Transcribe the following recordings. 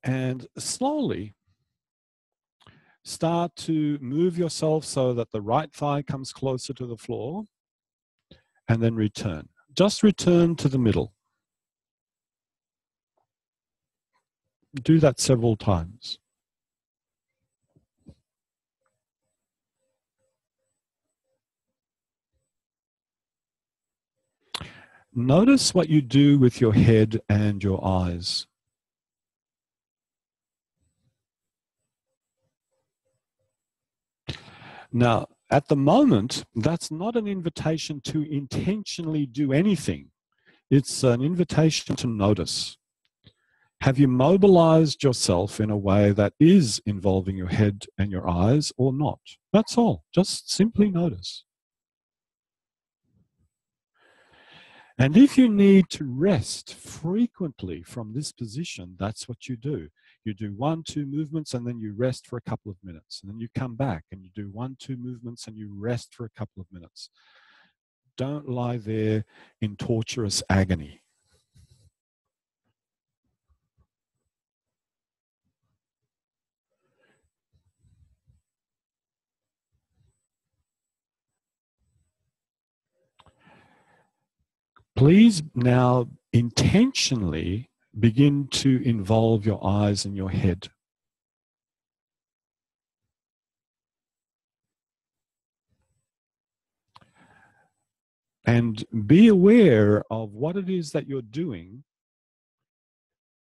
And slowly start to move yourself so that the right thigh comes closer to the floor, and then return. Just return to the middle. Do that several times. Notice what you do with your head and your eyes. Now, at the moment, that's not an invitation to intentionally do anything. It's an invitation to notice. Have you mobilized yourself in a way that is involving your head and your eyes or not? That's all. Just simply notice. And if you need to rest frequently from this position, that's what you do. You do 1, 2 movements and then you rest for a couple of minutes. And then you come back and you do 1, 2 movements and you rest for a couple of minutes. Don't lie there in torturous agony. Please now intentionally begin to involve your eyes and your head. And be aware of what it is that you're doing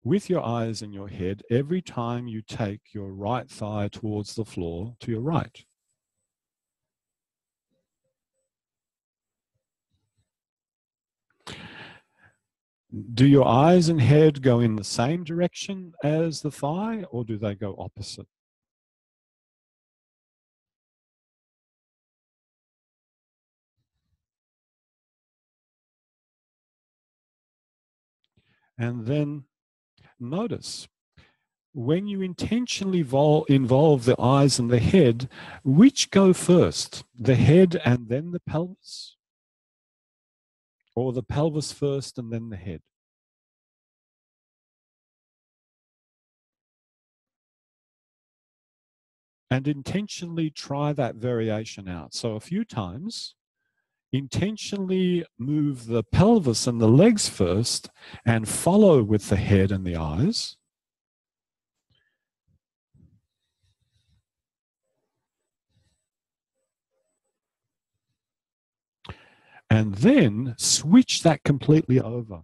with your eyes and your head every time you take your right thigh towards the floor to your right. Do your eyes and head go in the same direction as the thigh, or do they go opposite? And then notice, when you intentionally involve the eyes and the head, which go first, the head and then the pelvis? Or the pelvis first and then the head? And intentionally try that variation out. So a few times, intentionally move the pelvis and the legs first and follow with the head and the eyes. And then switch that completely over.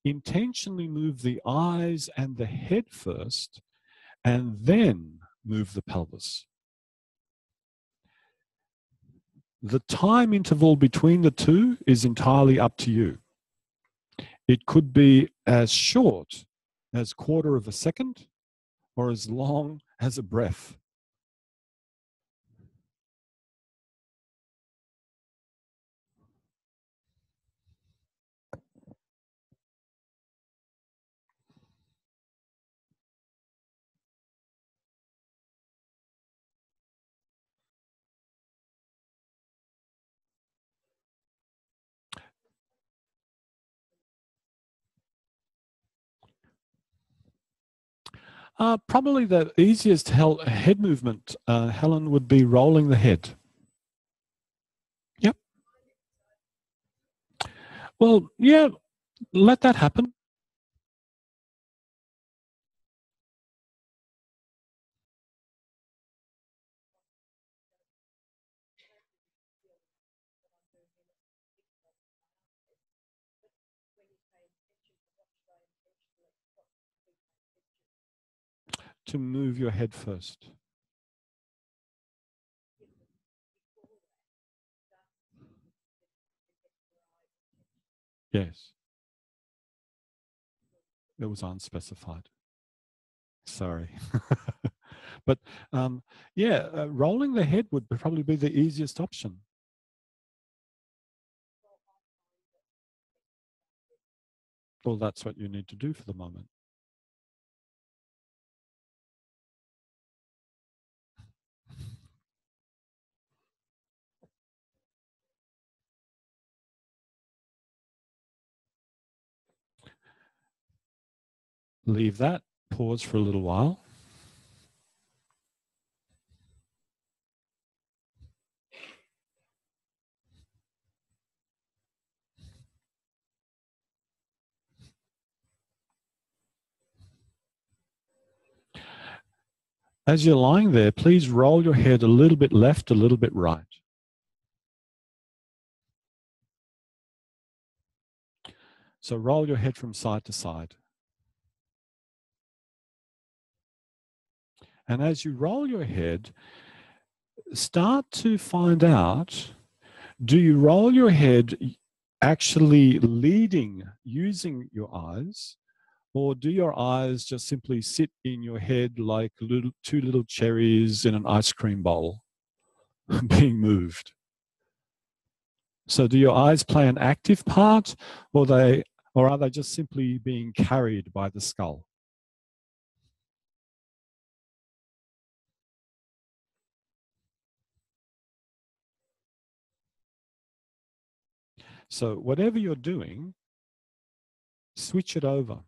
Intentionally move the eyes and the head first, and then move the pelvis. The time interval between the two is entirely up to you. It could be as short as 1/4 of a second or as long as a breath. Probably the easiest head movement, Helen, would be rolling the head. Yep. Well, yeah, let that happen. To move your head first. Yes. It was unspecified. Sorry. But yeah, rolling the head would probably be the easiest option. Well, that's what you need to do for the moment. Leave that. Pause for a little while. As you're lying there, please roll your head a little bit left, a little bit right. So roll your head from side to side. And as you roll your head, start to find out, do you roll your head actually leading, using your eyes, or do your eyes just simply sit in your head like two little cherries in an ice cream bowl being moved? So do your eyes play an active part, or are they just simply being carried by the skull? So whatever you're doing, switch it over.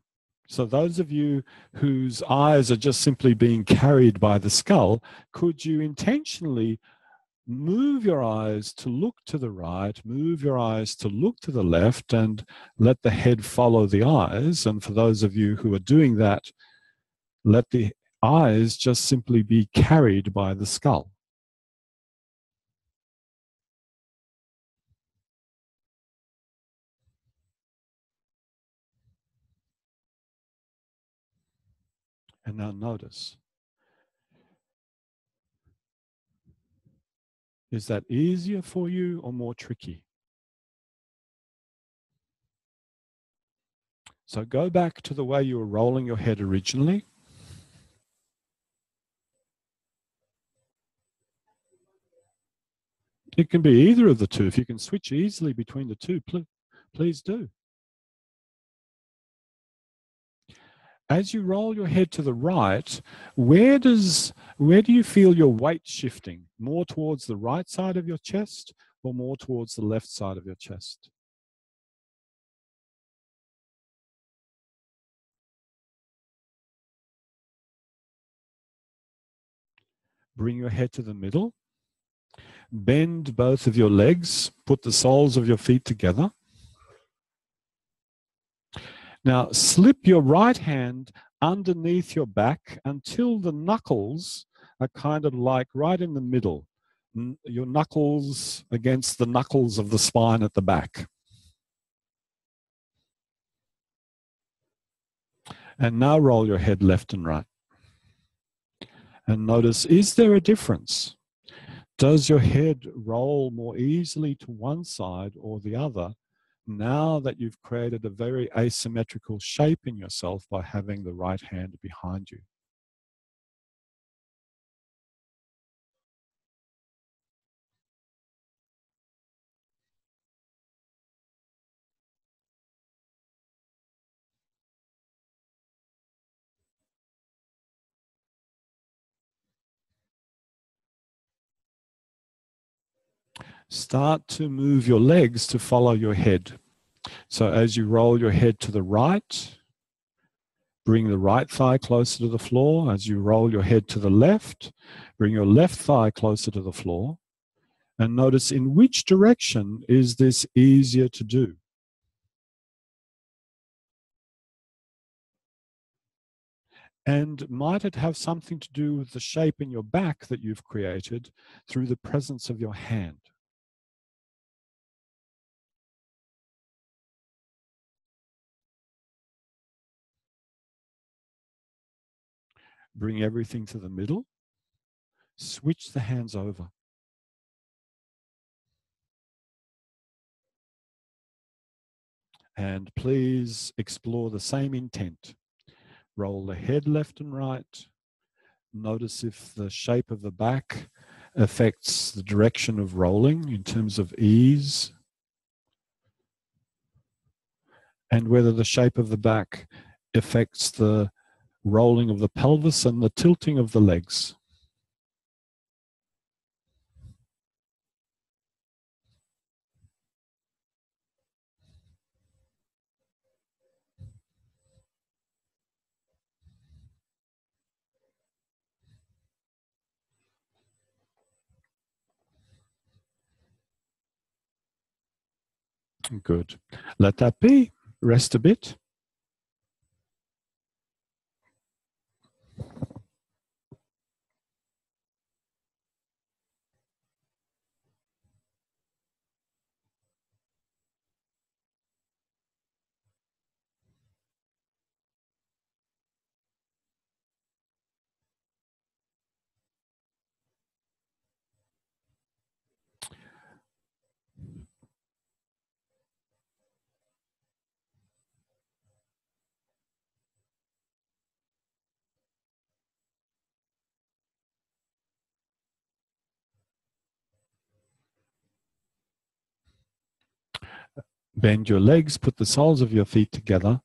So those of you whose eyes are just simply being carried by the skull, could you intentionally move your eyes to look to the right, move your eyes to look to the left, and let the head follow the eyes? And for those of you who are doing that, let the eyes just simply be carried by the skull. And now notice, is that easier for you or more tricky? So go back to the way you were rolling your head originally. It can be either of the two. If you can switch easily between the two, please do. As you roll your head to the right, where do you feel your weight shifting? More towards the right side of your chest or more towards the left side of your chest? Bring your head to the middle. Bend both of your legs. Put the soles of your feet together. Now, slip your right hand underneath your back until the knuckles are kind of like right in the middle. Your knuckles against the knuckles of the spine at the back. And now roll your head left and right. And notice, is there a difference? Does your head roll more easily to one side or the other now that you've created a very asymmetrical shape in yourself by having the right hand behind you? Start to move your legs to follow your head. So as you roll your head to the right, bring the right thigh closer to the floor. As you roll your head to the left, bring your left thigh closer to the floor. And notice, in which direction is this easier to do? And might it have something to do with the shape in your back that you've created through the presence of your hand? Bring everything to the middle. Switch the hands over. And please explore the same intent. Roll the head left and right. Notice if the shape of the back affects the direction of rolling in terms of ease, and whether the shape of the back affects the rolling of the pelvis and the tilting of the legs. Good. Let that be. Rest a bit. Bend your legs, put the soles of your feet together.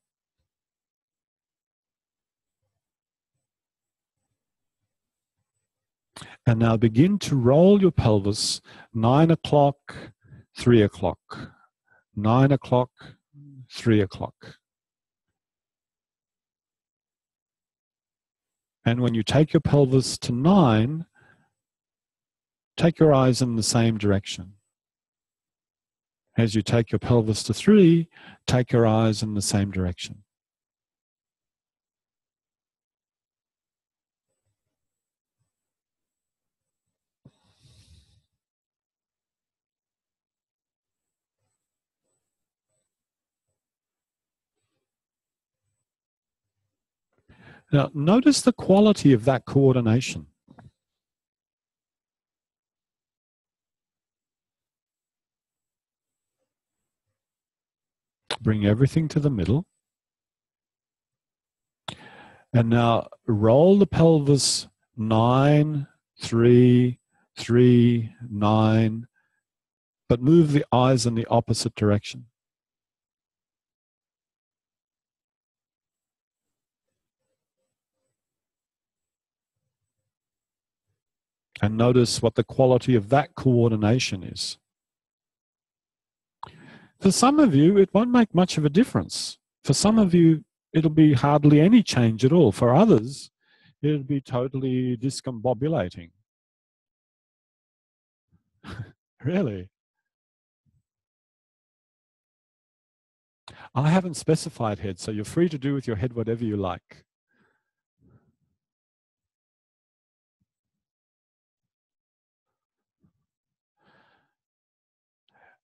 And now begin to roll your pelvis 9 o'clock, 3 o'clock, 9 o'clock, 3 o'clock. And when you take your pelvis to 9, take your eyes in the same direction. As you take your pelvis to 3, take your eyes in the same direction. Now, notice the quality of that coordination. Bring everything to the middle. And now roll the pelvis 9, 3, 3, 9, but move the eyes in the opposite direction. And notice what the quality of that coordination is. For some of you, it won't make much of a difference. For some of you, it'll be hardly any change at all. For others, it'll be totally discombobulating. Really? I haven't specified head, so you're free to do with your head whatever you like.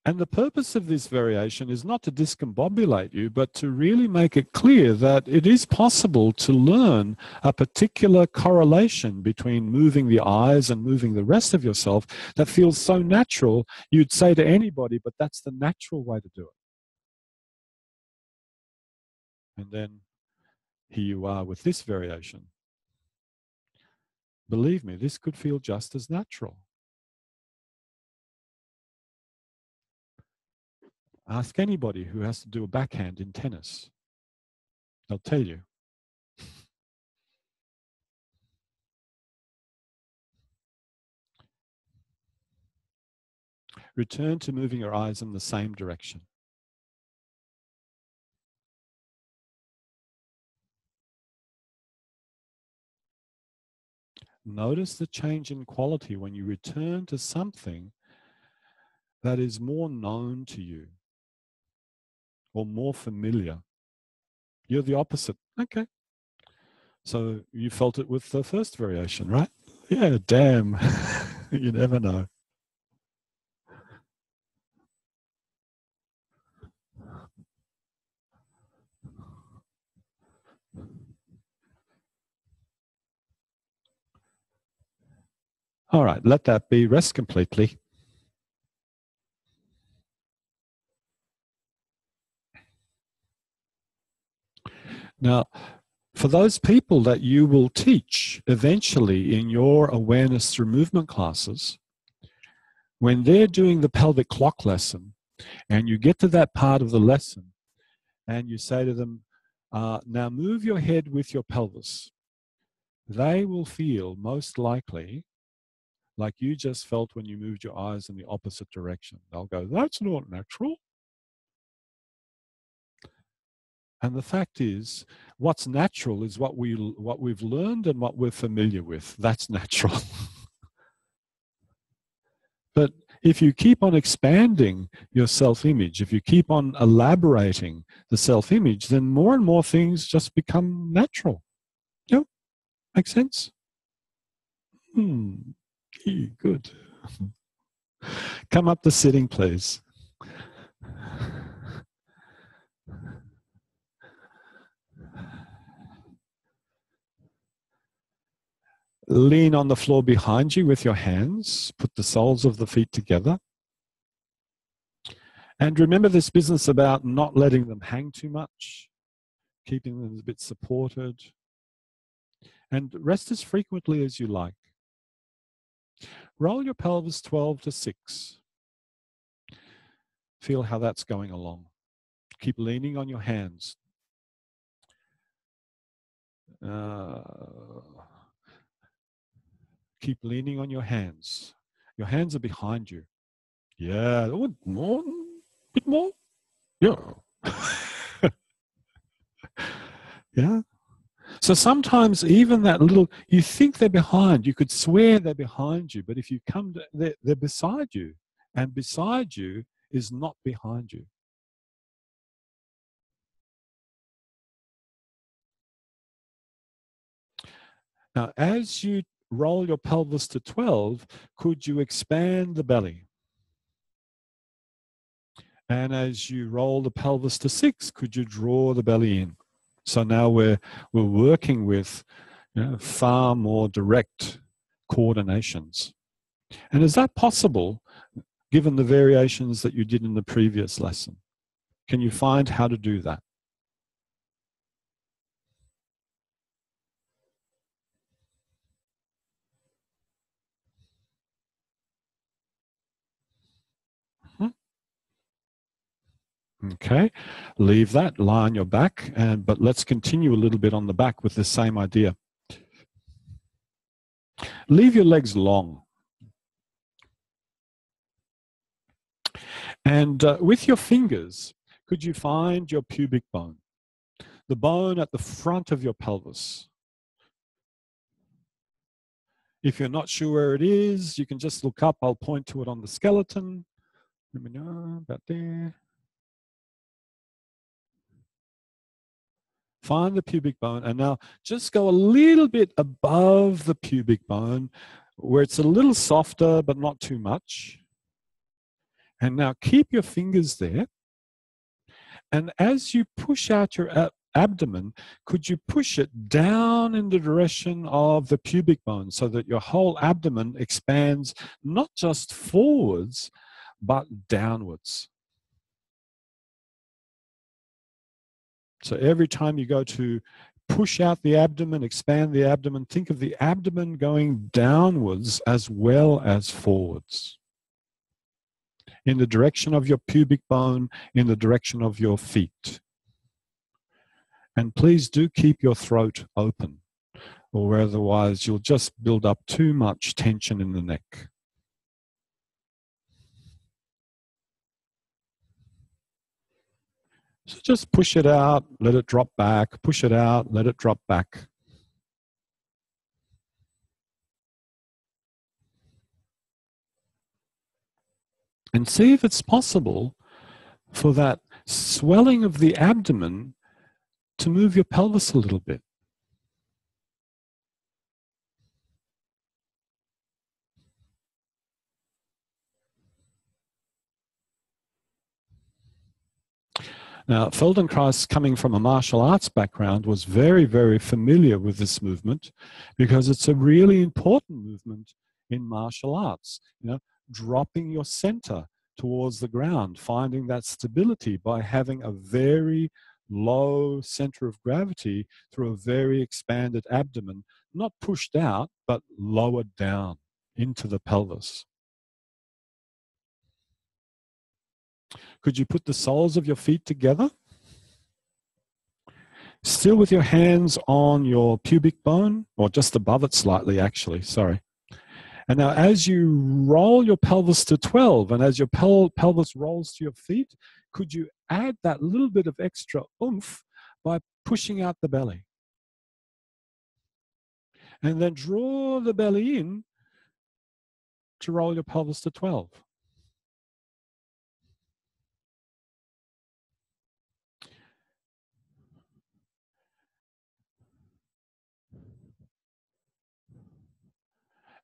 And the purpose of this variation is not to discombobulate you, but to really make it clear that it is possible to learn a particular correlation between moving the eyes and moving the rest of yourself that feels so natural, you'd say to anybody, but that's the natural way to do it. And then here you are with this variation. Believe me, this could feel just as natural. Ask anybody who has to do a backhand in tennis. They'll tell you. Return to moving your eyes in the same direction. Notice the change in quality when you return to something that is more known to you or more familiar. You're the opposite. Okay. So you felt it with the first variation, right? Yeah, damn. You never know. All right, let that be. Rest completely. Now, for those people that you will teach eventually in your awareness through movement classes, when they're doing the pelvic clock lesson and you get to that part of the lesson and you say to them, now move your head with your pelvis, they will feel most likely like you just felt when you moved your eyes in the opposite direction. They'll go, that's not natural. And the fact is, what's natural is what we've learned and what we're familiar with. That's natural. But if you keep on expanding your self-image, if you keep on elaborating the self-image, then more and more things just become natural. Yep, makes sense? Good. Come up to sitting, please. Lean on the floor behind you with your hands. Put the soles of the feet together. And remember this business about not letting them hang too much, keeping them a bit supported. And rest as frequently as you like. Roll your pelvis 12 to 6. Feel how that's going along. Keep leaning on your hands. Keep leaning on your hands. Your hands are behind you. Yeah, more, bit more. Yeah. Yeah. So sometimes even that little, you think they're behind, you could swear they're behind you, but if you come to, they're beside you, and beside you is not behind you. Now, as you roll your pelvis to 12, could you expand the belly? And as you roll the pelvis to 6, could you draw the belly in? So now we're working with far more direct coordinations. And is that possible given the variations that you did in the previous lesson? Can you find how to do that? Okay, leave that, lie on your back, but let's continue a little bit on the back with the same idea. Leave your legs long. And with your fingers, could you find your pubic bone? The bone at the front of your pelvis. If you're not sure where it is, you can just look up. I'll point to it on the skeleton. Let me know about there. Find the pubic bone, and now just go a little bit above the pubic bone where it's a little softer but not too much. And now keep your fingers there. And as you push out your abdomen, could you push it down in the direction of the pubic bone so that your whole abdomen expands not just forwards, but downwards? So every time you go to push out the abdomen, expand the abdomen, think of the abdomen going downwards as well as forwards. In the direction of your pubic bone, in the direction of your feet. And please do keep your throat open, or otherwise you'll just build up too much tension in the neck. So just push it out, let it drop back, push it out, let it drop back. And see if it's possible for that swelling of the abdomen to move your pelvis a little bit. Now, Feldenkrais, coming from a martial arts background, was very, very familiar with this movement because it's a really important movement in martial arts. Dropping your center towards the ground, finding that stability by having a very low center of gravity through a very expanded abdomen, not pushed out, but lowered down into the pelvis. Could you put the soles of your feet together? Still with your hands on your pubic bone, or just above it slightly, actually, sorry. And now as you roll your pelvis to 12, and as your pelvis rolls to your feet, could you add that little bit of extra oomph by pushing out the belly? And then draw the belly in to roll your pelvis to 12.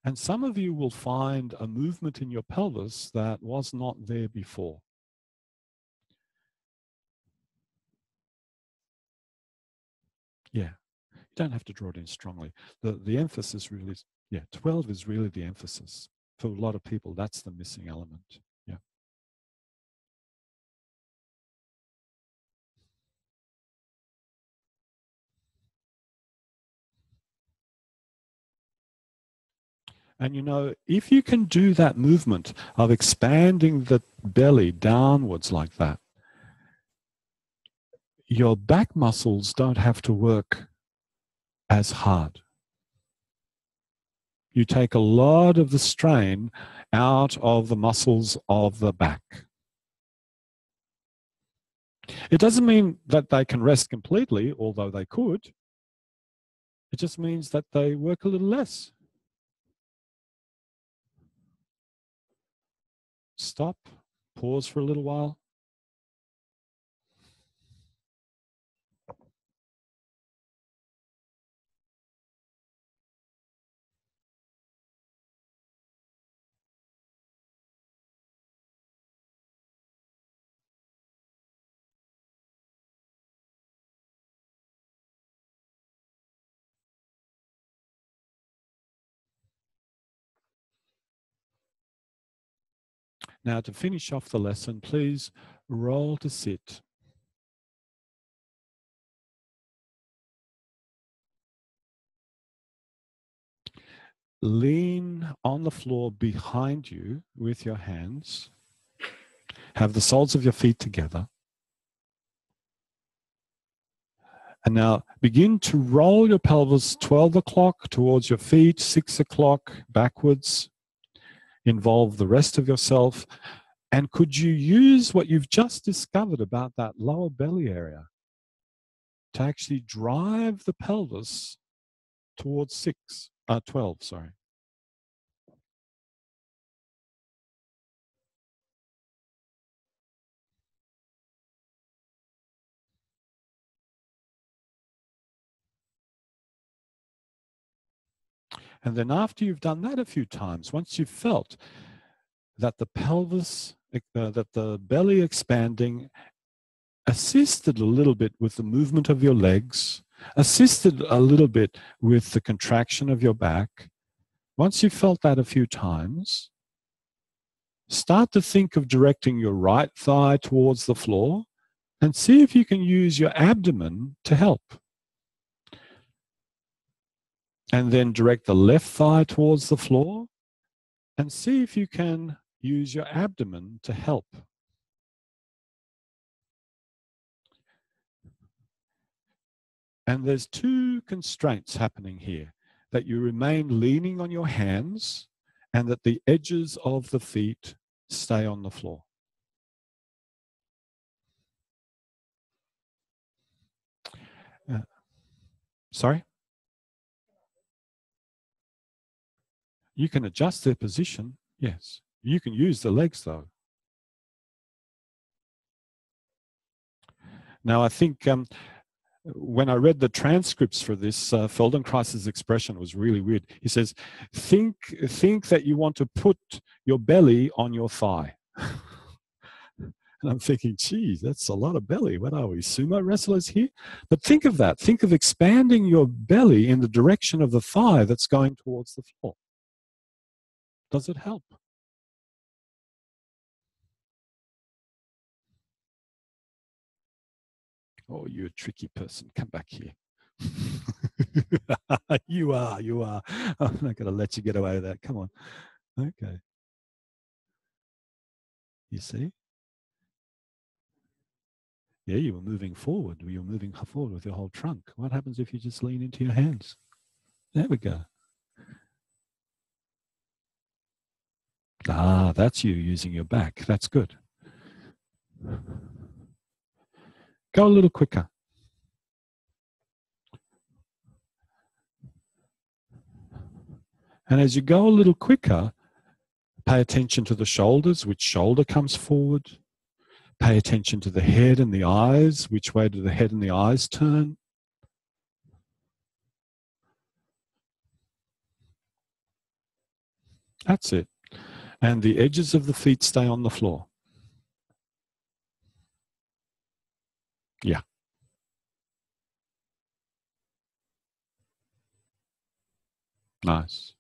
And some of you will find a movement in your pelvis that was not there before. Yeah, you don't have to draw it in strongly. The emphasis really is, yeah, 12 is really the emphasis. For a lot of people, that's the missing element. Yeah. And you know, if you can do that movement of expanding the belly downwards like that, your back muscles don't have to work as hard. You take a lot of the strain out of the muscles of the back. It doesn't mean that they can rest completely, although they could. It just means that they work a little less. Stop, pause for a little while. Now, to finish off the lesson, please roll to sit. Lean on the floor behind you with your hands. Have the soles of your feet together. And now begin to roll your pelvis 12 o'clock towards your feet, 6 o'clock backwards. Involve the rest of yourself. And could you use what you've just discovered about that lower belly area to actually drive the pelvis towards 12, sorry. And then after you've done that a few times, once you've felt that the pelvis, that the belly expanding assisted a little bit with the movement of your legs, assisted a little bit with the contraction of your back, once you've felt that a few times, start to think of directing your right thigh towards the floor and see if you can use your abdomen to help. And then direct the left thigh towards the floor and see if you can use your abdomen to help. And there's two constraints happening here, that you remain leaning on your hands and that the edges of the feet stay on the floor. Sorry? You can adjust their position, yes. You can use the legs though. Now I think when I read the transcripts for this, Feldenkrais's expression was really weird. He says, think that you want to put your belly on your thigh. And I'm thinking, geez, that's a lot of belly. What are we, sumo wrestlers here? But think of that. Think of expanding your belly in the direction of the thigh that's going towards the floor. Does it help? Oh, you're a tricky person. Come back here. You are. I'm not going to let you get away with that. Come on. Okay. You see? Yeah, you were moving forward. You were moving forward with your whole trunk. What happens if you just lean into your hands? There we go. Ah, that's you using your back. That's good. Go a little quicker. And as you go a little quicker, pay attention to the shoulders. Which shoulder comes forward? Pay attention to the head and the eyes. Which way do the head and the eyes turn? That's it. And the edges of the feet stay on the floor. Yeah. Nice.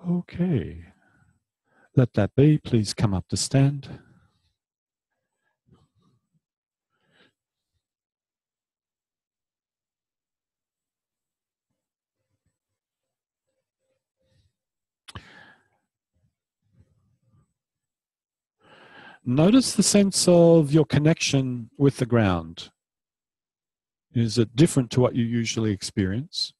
Okay. Let that be. Please come up to stand. Notice the sense of your connection with the ground. Is it different to what you usually experience?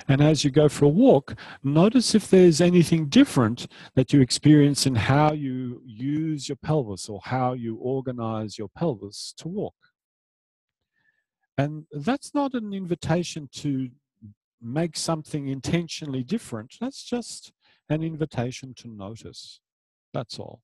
And as you go for a walk, notice if there's anything different that you experience in how you use your pelvis or how you organize your pelvis to walk. And that's not an invitation to make something intentionally different. That's just an invitation to notice. That's all.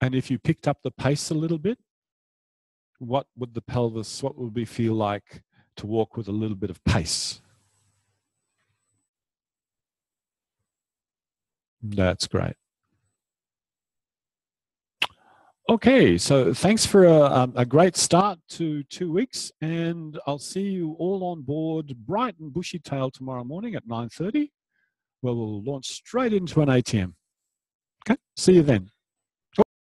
And if you picked up the pace a little bit, what would we feel like to walk with a little bit of pace? That's great. Okay, so thanks for a great start to 2 weeks, and I'll see you all on board bright and bushy tail tomorrow morning at 9:30, where we'll launch straight into an ATM. Okay, see you then.